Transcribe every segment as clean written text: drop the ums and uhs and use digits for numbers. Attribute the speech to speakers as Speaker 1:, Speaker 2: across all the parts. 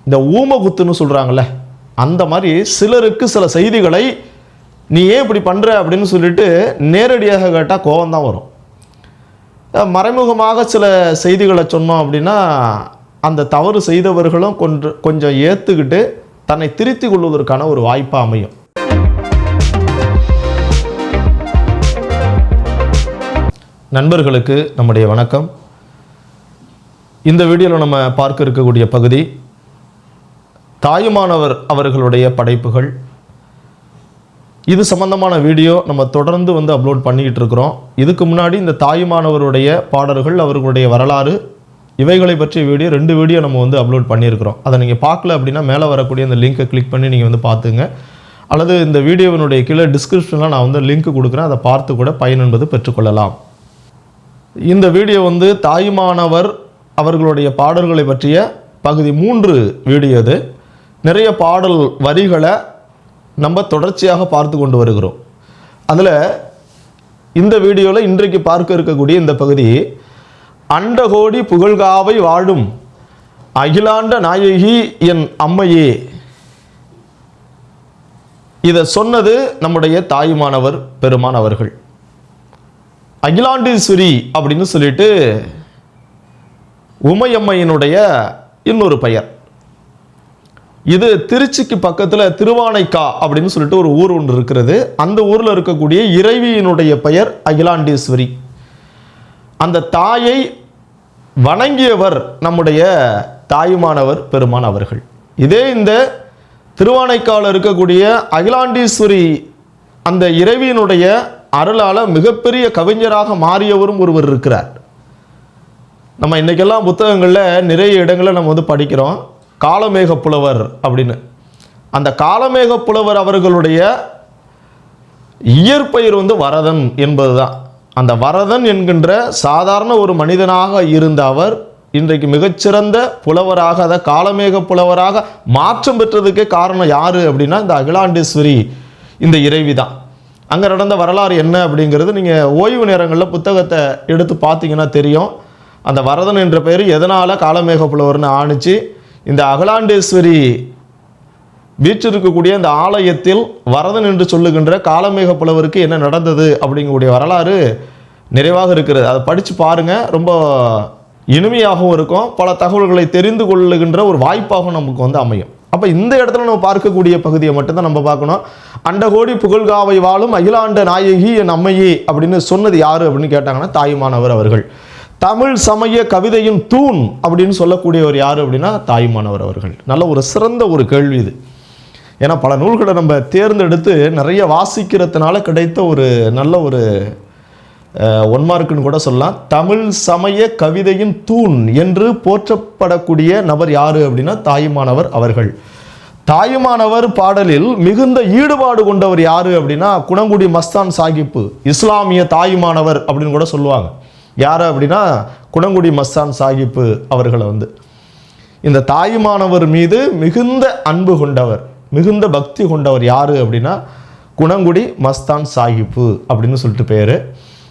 Speaker 1: இந்த ஊமகுத்துன்னு சொல்கிறாங்கள்ல, அந்த மாதிரி சிலருக்கு சில செய்திகளை நீ ஏன் இப்படி பண்ணுற அப்படின்னு சொல்லிட்டு நேரடியாக கேட்டால் கோபம்தான் வரும். மறைமுகமாக சில செய்திகளை சொன்னோம் அப்படின்னா அந்த தவறு செய்தவர்களும் கொஞ்சம் ஏற்றுக்கிட்டு தன்னை திருத்திக் கொள்வதற்கான ஒரு வாய்ப்பாக அமையும். நண்பர்களுக்கு நம்முடைய வணக்கம். இந்த வீடியோவில் நம்ம பார்க்க இருக்கக்கூடிய பகுதி தாயுமானவர் அவர்களுடைய படைப்புகள். இது சம்பந்தமான வீடியோ நம்ம தொடர்ந்து அப்லோட் பண்ணிக்கிட்டு இருக்கிறோம். இதுக்கு முன்னாடி இந்த தாயுமானவருடைய பாடல்கள், அவர்களுடைய வரலாறு, இவைகளை பற்றிய வீடியோ 2 வீடியோ நம்ம அப்லோட் பண்ணியிருக்கிறோம். அதை நீங்கள் பார்க்கல அப்படின்னா மேலே வரக்கூடிய அந்த லிங்கை கிளிக் பண்ணி நீங்கள் பார்த்துங்க. அல்லது இந்த வீடியோவினுடைய கீழே டிஸ்கிரிப்ஷனில் நான் லிங்க் கொடுக்குறேன், அதை பார்த்து கூட பயன் என்பது பெற்றுக்கொள்ளலாம். இந்த வீடியோ தாயுமானவர் அவர்களுடைய பாடல்களை பற்றிய பகுதி 3 வீடியோ. இது நிறைய பாடல் வரிகளை நம்ம தொடர்ச்சியாக பார்த்து கொண்டு வருகிறோம். அதில் இந்த வீடியோவில் இன்றைக்கு பார்க்க இருக்கக்கூடிய இந்த பகுதி அண்டகோடி புகழ்காவை வாழும் அகிலாண்ட நாயகி என் அம்மையே. இதை சொன்னது நம்முடைய தாயுமானவர் பெருமான் அவர்கள். அகிலாண்டீஸ்வரி அப்படின்னு சொல்லிட்டு உமையம்மையினுடைய இன்னொரு பெயர். இது திருச்சிக்கு பக்கத்தில் திருவானைக்கா அப்படின்னு சொல்லிட்டு ஒரு ஊர் ஒன்று இருக்கிறது. அந்த ஊரில் இருக்கக்கூடிய இறைவியினுடைய பெயர் அகிலாண்டீஸ்வரி. அந்த தாயை வணங்கியவர் நம்முடைய தாயுமானவர் பெருமான் அவர்கள். இதே இந்த திருவானைக்காவில் இருக்கக்கூடிய அகிலாண்டீஸ்வரி அந்த இறைவியினுடைய அருளால் மிகப்பெரிய கவிஞராக மாறியவரும் ஒருவர் இருக்கிறார். நம்ம இன்றைக்கெல்லாம் புத்தகங்களில் நிறைய இடங்களில் நம்ம படிக்கிறோம் காலமேக புலவர் அப்படின்னு. அந்த காலமேக புலவர் அவர்களுடைய இயற்பெயர் வரதன் என்பது தான். அந்த வரதன் என்கின்ற சாதாரண ஒரு மனிதனாக இருந்த அவர் இன்றைக்கு மிகச்சிறந்த புலவராக, அதை காலமேக புலவராக மாற்றம் பெற்றதுக்கே காரணம் யார் அப்படின்னா இந்த அகிலாண்டீஸ்வரி, இந்த இறைவி தான். அங்கே நடந்த வரலாறு என்ன அப்படிங்கிறது நீங்கள் ஓய்வு நேரங்களில் புத்தகத்தை எடுத்து பார்த்தீங்கன்னா தெரியும். அந்த வரதன் என்ற பெயர் எதனால் காலமேக புலவர்னு ஆணிச்சு, இந்த அகிலாண்டீஸ்வரி வீற்றிருக்கக்கூடிய இந்த ஆலயத்தில் வரதன் என்று சொல்லுகின்ற காலமேக புலவருக்கு என்ன நடந்தது அப்படிங்கக்கூடிய வரலாறு நிறைவாக இருக்கிறது. அதை படித்து பாருங்கள், ரொம்ப இனிமையாகவும் இருக்கும், பல தகவல்களை தெரிந்து கொள்ளுகின்ற ஒரு வாய்ப்பாகவும் நமக்கு அமையும். அப்போ இந்த இடத்துல நம்ம பார்க்கக்கூடிய பகுதியை மட்டும்தான் நம்ம பார்க்கணும். அண்டகோடி புகழ்காவை வாழும் அகிலாண்ட நாயகி என் அம்மையே அப்படின்னு சொன்னது யார் அப்படின்னு கேட்டாங்கன்னா தாயுமானவர் அவர்கள். தமிழ் சமய கவிதையின் தூண் அப்படின்னு சொல்லக்கூடியவர் யார் அப்படின்னா தாயுமானவர் அவர்கள். நல்ல ஒரு சிறந்த ஒரு கேள்வி இது. ஏன்னா பல நூல்களை நம்ம தேர்ந்தெடுத்து நிறைய வாசிக்கிறதுனால கிடைத்த ஒரு நல்ல ஒரு 1 மார்க்குன்னு கூட சொல்லலாம். தமிழ் சமய கவிதையின் தூண் என்று போற்றப்படக்கூடிய நபர் யார் அப்படின்னா தாயுமானவர் அவர்கள். தாயுமானவர் பாடலில் மிகுந்த ஈடுபாடு கொண்டவர் யார் அப்படின்னா குணங்குடி மஸ்தான் சாஹிப்பு, இஸ்லாமிய தாயுமானவர் அப்படின்னு கூட சொல்லுவாங்க. யார் அப்படின்னா குணங்குடி மஸ்தான் சாஹிப்பு அவர்களை இந்த தாயுமானவர் மீது மிகுந்த அன்பு கொண்டவர், மிகுந்த பக்தி கொண்டவர் யார் அப்படின்னா குணங்குடி மஸ்தான் சாஹிப்பு அப்படின்னு சொல்லிட்டு பேர்.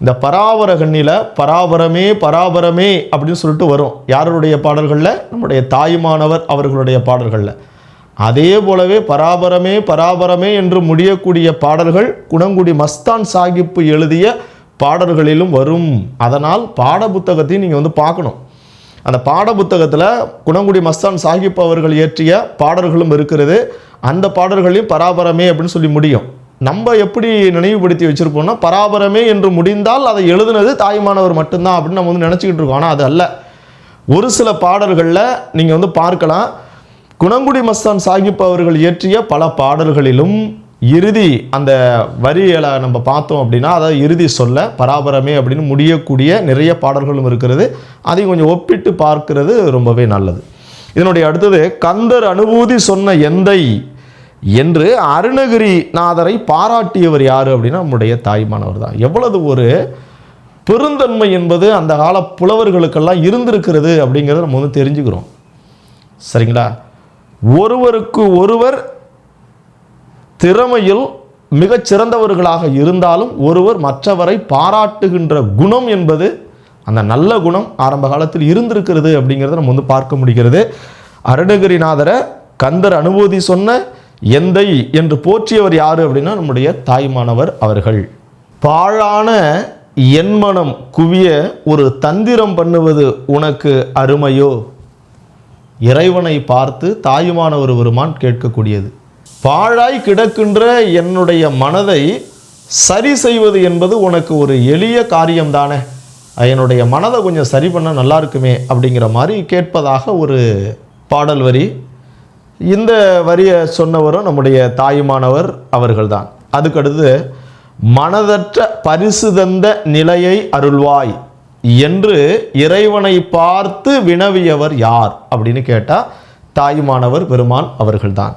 Speaker 1: இந்த பராவர கண்ணில பராபரமே பராபரமே அப்படின்னு சொல்லிட்டு வரும் யாருடைய பாடல்களில், நம்முடைய தாயுமானவர் அவர்களுடைய பாடல்களில். அதே போலவே பராபரமே பராபரமே என்று முடியக்கூடிய பாடல்கள் குணங்குடி மஸ்தான் சாஹிப்பு எழுதிய பாடல்களிலும் வரும். அதனால் பாட புத்தகத்தையும் நீங்கள் பார்க்கணும். அந்த பாட புத்தகத்தில் குணங்குடி மஸ்தான் சாஹிப் அவர்கள் இயற்றிய பாடல்களும் இருக்கிறது. அந்த பாடல்களையும் பராபரமே அப்படின்னு சொல்லி முடியும். நம்ம எப்படி நினைவுபடுத்தி வச்சுருப்போம்னா பராபரமே என்று முடிந்தால் அதை எழுதுனது தாயுமானவர் மட்டும்தான் அப்படின்னு நம்ம நினச்சிக்கிட்டு இருக்கோம். ஆனால் அது அல்ல. ஒரு சில பாடல்களில் நீங்கள் பார்க்கலாம், குணங்குடி மஸ்தான் சாஹிப் அவர்கள் இயற்றிய பல பாடல்களிலும் இறுதி அந்த வரிகளை நம்ம பார்த்தோம் அப்படின்னா அதாவது இறுதி சொல்ல பராபரமே அப்படின்னு முடியக்கூடிய நிறைய பாடல்களும் இருக்கிறது. அதையும் கொஞ்சம் ஒப்பிட்டு பார்க்கிறது ரொம்பவே நல்லது. இதனுடைய அடுத்தது கந்தர் அனுபூதி சொன்ன எந்தை என்று அருணகிரிநாதரை பாராட்டியவர் யார் அப்படின்னா நம்முடைய தாயுமானவர் தான். எவ்வளவு ஒரு பெருந்தன்மை என்பது அந்த கால புலவர்களுக்கெல்லாம் இருந்திருக்கிறது அப்படிங்கிறத நம்ம தெரிஞ்சுக்கிறோம். சரிங்களா? ஒருவருக்கு ஒருவர் திறமையில் மிகச்சிறந்தவர்களாக இருந்தாலும் ஒருவர் மற்றவரை பாராட்டுகின்ற குணம் என்பது, அந்த நல்ல குணம் ஆரம்ப காலத்தில் இருந்திருக்கிறது அப்படிங்கிறத நம்ம பார்க்க முடிகிறது. அருணகிரிநாதரை கந்தர் அனுபூதி சொன்ன எந்தை என்று போற்றியவர் யாரு அப்படின்னா நம்முடைய தாயுமானவர் அவர்கள். பாழான என்மனம் குவிய ஒரு தந்திரம் பண்ணுவது உனக்கு அருமையோ, இறைவனை பார்த்து தாயுமானவர் பெருமான் கேட்கக்கூடியது. பாழாய் கிடக்கின்ற என்னுடைய மனதை சரி செய்வது என்பது உனக்கு ஒரு எளிய காரியம்தானே, என்னுடைய மனதை கொஞ்சம் சரி பண்ண நல்லா இருக்குமே அப்படிங்கிற மாதிரி கேட்பதாக ஒரு பாடல் வரி. இந்த வரியை சொன்னவரும் நம்முடைய தாயுமானவர் அவர்கள்தான். அதுக்கடுத்து மனதற்ற பரிசு தந்த நிலையை அருள்வாய் என்று இறைவனை பார்த்து வினவியவர் யார் அப்படின்னு கேட்டால் தாயுமானவர் பெருமான் அவர்கள்தான்.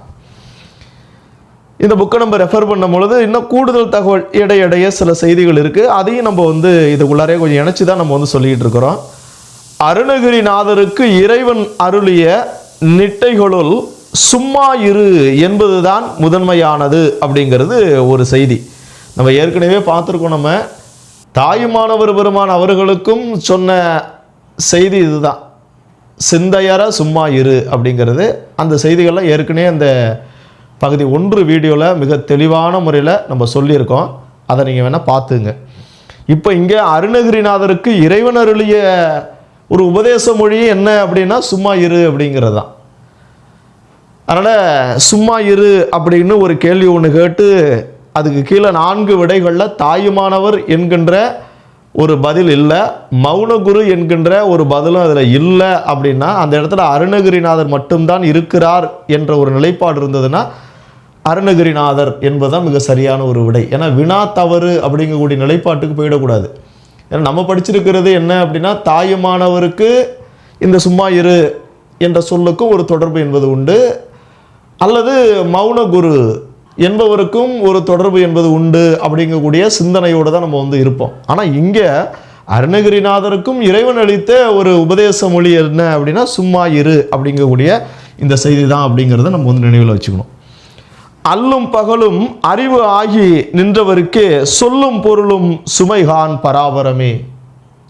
Speaker 1: இந்த புக்கை நம்ம ரெஃபர் பண்ணும் பொழுது இன்னும் கூடுதல் தகவல் இடையிடைய சில செய்திகள் இருக்குது. அதையும் நம்ம இதுக்குள்ளாரே கொஞ்சம் இணைச்சி தான் நம்ம சொல்லிக்கிட்டு இருக்கிறோம். அருணகிரிநாதருக்கு இறைவன் அருளிய நிட்டைகளுள் சும்மா இரு என்பதுதான் முதன்மையானது அப்படிங்கிறது ஒரு செய்தி. நம்ம ஏற்கனவே பார்த்துருக்கோம். நம்ம தாயுமானவர் பெருமான் அவர்களுக்கும் சொன்ன செய்தி இதுதான், சிந்தையற சும்மா இரு அப்படிங்கிறது. அந்த செய்திகள்லாம் ஏற்கனவே அந்த பகுதி 1 வீடியோவில் மிக தெளிவான முறையில் நம்ம சொல்லியிருக்கோம். அதை நீங்கள் வேணால் பார்த்துங்க. இப்போ இங்கே அருணகிரிநாதருக்கு இறைவன் அருளிய ஒரு உபதேச மொழி என்ன அப்படின்னா சும்மா இரு அப்படிங்கிறது தான். அதனால் சும்மா இரு அப்படின்னு ஒரு கேள்வி ஒன்று கேட்டு அதுக்கு கீழே 4 விடைகளில் தாயுமானவர் என்கின்ற ஒரு பதில் இல்லை, மௌனகுரு என்கின்ற ஒரு பதிலும் அதில் இல்லை அப்படின்னா அந்த இடத்துல அருணகிரிநாதர் மட்டும்தான் இருக்கிறார் என்ற ஒரு நிலைப்பாடு இருந்ததுன்னா அருணகிரிநாதர் என்பதுதான் மிக சரியான ஒரு விடை. ஏன்னா வினா தவறு அப்படிங்கக்கூடிய நிலைப்பாட்டுக்கு போயிடக்கூடாது. ஏன்னா நம்ம படிச்சிருக்கிறது என்ன அப்படின்னா தாயுமானவருக்கு இந்த சும்மா இரு என்ற சொல்லுக்கும் ஒரு தொடர்பு என்பது உண்டு, அல்லது மௌனகுரு என்பவருக்கும் ஒரு தொடர்பு என்பது உண்டு அப்படிங்கக்கூடிய சிந்தனையோடு தான் நம்ம இருப்போம். ஆனால் இங்கே அருணகிரிநாதருக்கும் இறைவன் அளித்த ஒரு உபதேச மொழி என்ன அப்படின்னா சும்மா இரு அப்படிங்கக்கூடிய இந்த செய்தி தான் அப்படிங்கிறத நம்ம நினைவில் வச்சுக்கணும். அல்லும் பகலும் அறிவு ஆகி நின்றவருக்கே சொல்லும் பொருளும் சுமைகான் பராபரமே.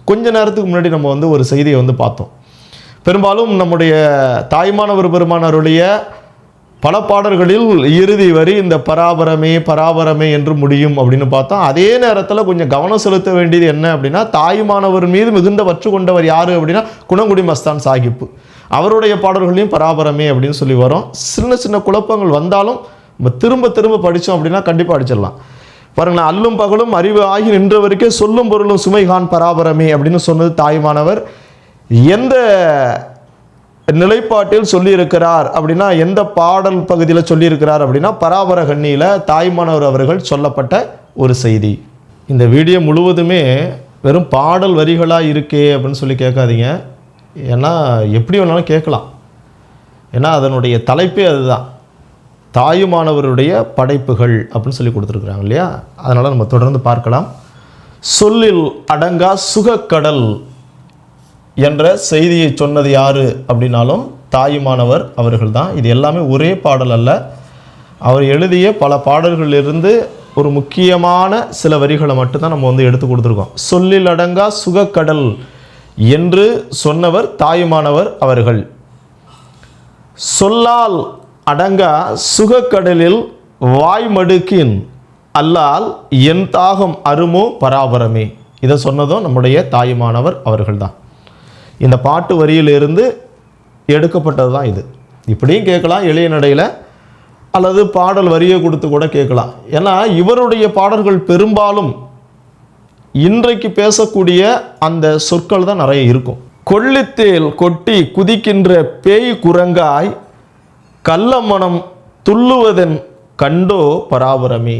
Speaker 1: கொஞ்ச நேரத்துக்கு முன்னாடி நம்ம ஒரு செய்தியை பார்த்தோம். பெரும்பாலும் நம்முடைய தாயுமானவர் பெருமானருடைய பல பாடல்களில் இறுதி வரி இந்த பராபரமே பராபரமே என்று முடியும் அப்படின்னு பார்த்தோம். அதே நேரத்தில் கொஞ்சம் கவனம் செலுத்த வேண்டியது என்ன அப்படின்னா தாயுமானவர் மீது மிகுந்த பற்று கொண்டவர் யார் அப்படின்னா குணங்குடி மஸ்தான் சாஹிப்பு. அவருடைய பாடல்களையும் பராபரமே அப்படின்னு சொல்லி வரும். சின்ன சின்ன குழப்பங்கள் வந்தாலும் நம்ம திரும்ப திரும்ப படித்தோம் அப்படின்னா கண்டிப்பாக அடிச்சிடலாம். பாருங்களேன், அல்லும் பகலும் அறிவு ஆகி நின்றவருக்கே சொல்லும் பொருளும் சுமைகான் பராபரமே அப்படின்னு சொன்னது தாயுமானவர். எந்த நிலைப்பாட்டில் சொல்லியிருக்கிறார் அப்படின்னா எந்த பாடல் பகுதியில் சொல்லியிருக்கிறார் அப்படின்னா பராபர கண்ணியில் தாயுமானவர் அவர்கள் சொல்லப்பட்ட ஒரு செய்தி. இந்த வீடியோ முழுவதுமே வெறும் பாடல் வரிகளாக இருக்கே அப்படின்னு சொல்லி கேட்காதீங்க. ஏன்னா எப்படி வேணாலும் கேட்கலாம். ஏன்னா அதனுடைய தலைப்பே அதுதான், தாயுமானவருடைய படைப்புகள் அப்படின்னு சொல்லி கொடுத்துருக்குறாங்க இல்லையா. அதனால் நம்ம தொடர்ந்து பார்க்கலாம். சொல்லில் அடங்கா சுகக்கடல் என்ற செய்தியை சொன்னது யாரு அப்படின்னாலும் தாயுமானவர் அவர்கள் தான். இது எல்லாமே ஒரே பாடல் அல்ல, அவர் எழுதிய பல பாடல்களிலிருந்து ஒரு முக்கியமான சில வரிகளை மட்டும்தான் நம்ம எடுத்து கொடுத்துருக்கோம். சொல்லில் அடங்கா சுகக்கடல் என்று சொன்னவர் தாயுமானவர் அவர்கள். சொல்லால் அடங்கா சுகக்கடலில் வாய்மடுக்கின் அல்லால் என் தாகம் அருமோ பராபரமே. இதை சொன்னதும் நம்முடைய தாயுமானவர் அவர்கள் தான். இந்த பாட்டு வரியிலிருந்து எடுக்கப்பட்டது தான் இது. இப்படியும் கேட்கலாம் எளிய நடையில், அல்லது பாடல் வரியை கொடுத்து கூட கேட்கலாம். ஏன்னா இவருடைய பாடல்கள் பெரும்பாலும் இன்றைக்கு பேசக்கூடிய அந்த சொற்கள் தான் நிறைய இருக்கும். கொள்ளித்தேல் கொட்டி குதிக்கின்ற பேய் குரங்காய் கள்ளமனம் துள்ளுவதன் கண்டோ பராபரமே.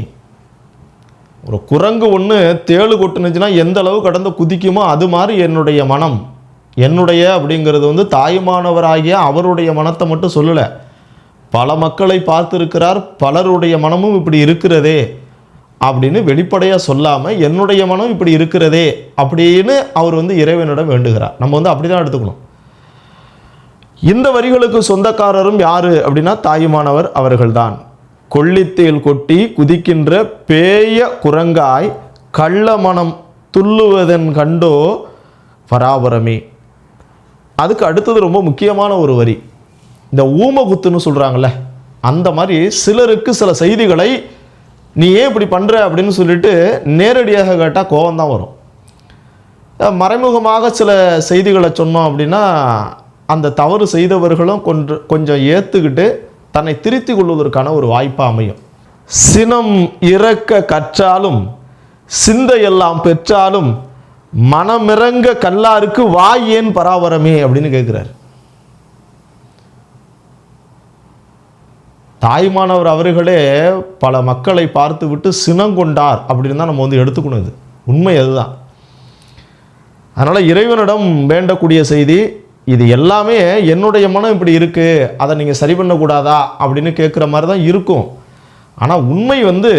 Speaker 1: ஒரு குரங்கு ஒன்று தேளு கொட்டுனுச்சுன்னா எந்த அளவு கடந்து குதிக்குமோ அது மாதிரி என்னுடைய மனம், என்னுடைய அப்படிங்கிறது தாயுமானவராகிய அவருடைய மனத்தை மட்டும் சொல்லலை, பல மக்களை பார்த்துருக்கிறார், பலருடைய மனமும் இப்படி இருக்கிறதே அப்படின்னு வெளிப்படையாக சொல்லாமல் என்னுடைய மனம் இப்படி இருக்கிறதே அப்படின்னு அவர் இறைவனிடம் வேண்டுகிறார். நம்ம அப்படி தான் எடுத்துக்கணும். இந்த வரிகளுக்கு சொந்தக்காரரும் யாரு அப்படின்னா தாயுமானவர் அவர்கள்தான். கொள்ளித்தேல் கொட்டி குதிக்கின்ற பேய குரங்காய் கள்ள மனம் துள்ளுவதன் கண்டோ பராபரமே. அதுக்கு அடுத்தது ரொம்ப முக்கியமான ஒரு வரி. இந்த ஊமகுத்துன்னு சொல்கிறாங்கல்ல, அந்த மாதிரி சிலருக்கு சில செய்திகளை நீ ஏன் இப்படி பண்ணுற அப்படின்னு சொல்லிட்டு நேரடியாக கேட்டால் கோபம்தான் வரும். மறைமுகமாக சில செய்திகளை சொன்னோம் அப்படின்னா அந்த தவறு செய்தவர்களும் கொஞ்சம் ஏற்றுக்கிட்டு தன்னை திருத்தி கொள்வதற்கான ஒரு வாய்ப்பாக அமையும். சினம் இறக்க கற்றாலும் சிந்தையெல்லாம் பெற்றாலும் மனமிறங்க கல்லாருக்கு வாய் ஏன் பராபரமே அப்படின்னு கேட்குறாரு. தாய்மானவர் அவர்களே பல மக்களை பார்த்து விட்டு சினங்கொண்டார் அப்படின்னு தான் நம்ம வந்து எடுத்துக்கணும். இது உண்மை, அதுதான். அதனால் இறைவனிடம் வேண்டக்கூடிய செய்தி இது எல்லாமே என்னுடைய மனம் இப்படி இருக்குது, அதை நீங்கள் சரி பண்ணக்கூடாதா அப்படின்னு கேட்குற மாதிரி தான் இருக்கும். ஆனால் உண்மை வந்து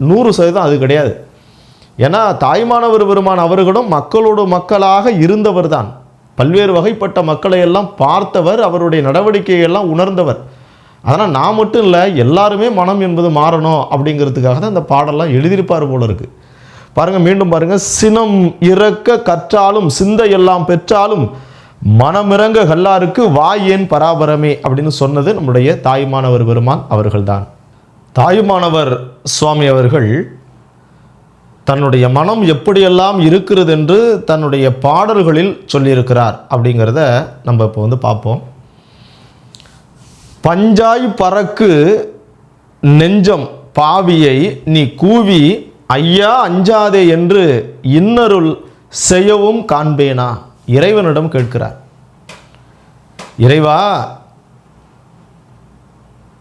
Speaker 1: 100% அது கிடையாது. ஏன்னா தாய்மானவர் பெருமான் அவர்களும் மக்களோடு மக்களாக இருந்தவர் தான். பல்வேறு வகைப்பட்ட மக்களை எல்லாம் பார்த்தவர், அவருடைய நடவடிக்கையெல்லாம் உணர்ந்தவர். அதனால் நான் மட்டும் இல்லை, எல்லாருமே மனம் என்பது மாறணும் அப்படிங்கிறதுக்காக தான் இந்த பாடலாம் எழுதியிருப்பார் போல இருக்குது. பாருங்கள், மீண்டும் பாருங்கள். சினம் இறக்க கற்றாலும் சிந்தையெல்லாம் பெற்றாலும் மனமிறங்க கல்லாருக்கு வாய் ஏன் பராபரமே அப்படின்னு சொன்னது நம்முடைய தாய்மானவர் பெருமான் அவர்கள்தான். தாயுமானவர் சுவாமி அவர்கள் தன்னுடைய மனம் எப்படியெல்லாம் இருக்கிறது என்று தன்னுடைய பாடல்களில் சொல்லியிருக்கிறார் அப்படிங்கிறத நம்ம இப்போ வந்து பார்ப்போம். பஞ்சாய் பறக்கு நெஞ்சம் பாவியை நீ கூவி ஐயா அஞ்சாதே என்று இன்னருள் செய்யவும் காண்பேனா. இறைவனிடம் கேட்கிறார், இறைவா,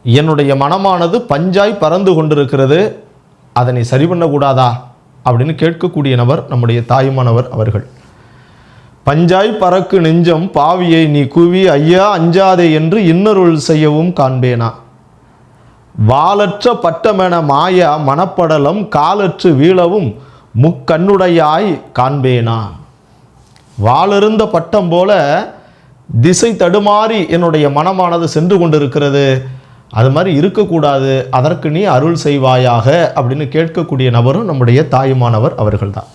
Speaker 1: என்னுடைய மனமானது பஞ்சாய் பறந்து கொண்டிருக்கிறது, அதை நீ சரி பண்ணக்கூடாதா அப்படின்னு கேட்கக்கூடிய நபர் நம்முடைய தாயுமானவர் அவர்கள். பஞ்சாய் பறக்கு நெஞ்சம் பாவியை நீ கூவி ஐயா அஞ்சாதே என்று இன்னருள் செய்யவும் காண்பேனா. வாலற்ற பட்டமென மாயா மனப்படலம் காலற்று வீழவும் முக்கண்ணுடையாய் காண்பேனா. வாளிருந்த பட்டம் போல திசை தடுமாறி என்னுடைய மனமானது சென்று கொண்டிருக்கிறது, அது மாதிரி இருக்கக்கூடாது, அதற்கு நீ அருள் செய்வாயாக அப்படின்னு கேட்கக்கூடிய நபரும் நம்முடைய தாயுமானவர் அவர்கள்தான்.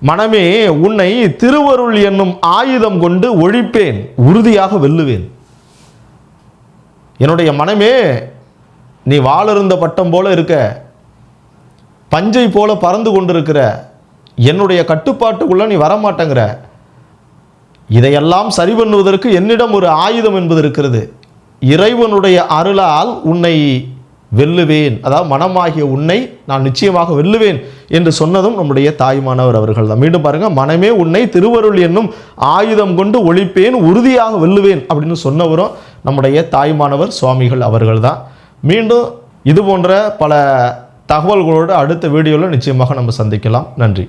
Speaker 1: மனமே, உன்னை திருவருள் என்னும் ஆயுதம் கொண்டு ஒழிப்பேன், உறுதியாக வெல்லுவேன். என்னுடைய மனமே, நீ வாளிருந்த பட்டம் போல இருக்க, பஞ்சை போல பறந்து கொண்டிருக்கிற, என்னுடைய கட்டுப்பாட்டுக்குள்ள நீ வரமாட்டேங்கிற, இதையெல்லாம் சரி பண்ணுவதற்கு என்னிடம் ஒரு ஆயுதம் என்பது இருக்கிறது. இறைவனுடைய அருளால் உன்னை வெல்லுவேன், அதாவது மனமாகிய உன்னை நான் நிச்சயமாக வெல்லுவேன் என்று சொன்னதும் நம்முடைய தாய்மானவர் அவர்கள் தான். மீண்டும் பாருங்க, மனமே உன்னை திருவருள் என்னும் ஆயுதம் கொண்டு ஒழிப்பேன், உறுதியாக வெல்லுவேன் அப்படின்னு சொன்னவரும் நம்முடைய தாய்மானவர் சுவாமிகள் அவர்கள் தான். மீண்டும் இது போன்ற பல தகவல்களோடு அடுத்த வீடியோவில் நிச்சயமாக நம்ம சந்திக்கலாம். நன்றி.